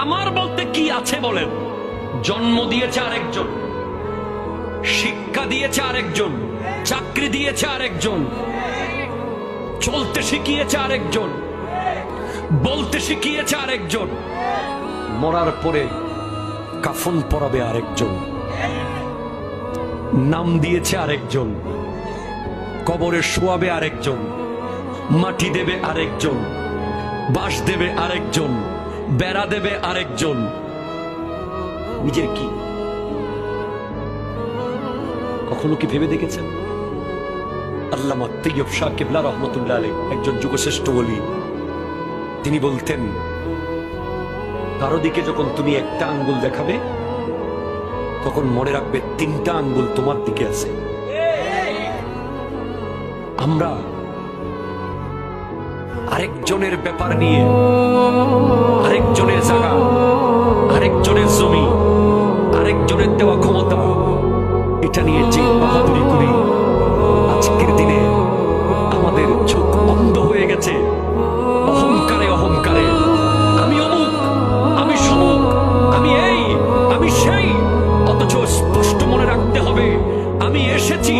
আমার বলতে কি আছে বলেন? জন্ম দিয়েছে আরেকজন, শিক্ষা দিয়েছে আরেকজন, চাকরি দিয়েছে আরেকজন, চলতে শিখিয়েছে আরেকজন, বলতে শিখিয়েছে আরেকজন, মরার পরে কাফন পরাবে আরেকজন, নাম দিয়েছে আরেকজন, কবরে শোয়াবে আরেকজন, মাটি দেবে আরেকজন, বাঁশ দেবে আরেকজন, বেড়া দেবে আরেকজন। নিজের কি কখনো কি ভেবে দেখেছেন? আল্লামা তৈয়ব শাহ কিবলা রহমতুল্লাহ আলাইহি একজন যুগশ্রেষ্ঠ ওলি, তিনি বলতেন, কারো দিকে যখন তুমি একটা আঙ্গুল দেখাবে তখন মনে রাখবে তিনটা আঙ্গুল তোমার দিকে আছে। আমরা আরেকজনের ব্যাপার নিয়ে, আরেকজনের জায়গা, আরেকজনের জমি, আরেকজনের দেওয়া ক্ষমতা, এটা নিয়ে যে বাহাদুরি করি, আজকের দিনে আমাদের চোখ অন্ধ হয়ে গেছে অহংকারে অহংকারে। আমি অমুক, আমি সমুক, আমি এই, আমি সেই। অথচ স্পষ্ট মনে রাখতে হবে, আমি এসেছি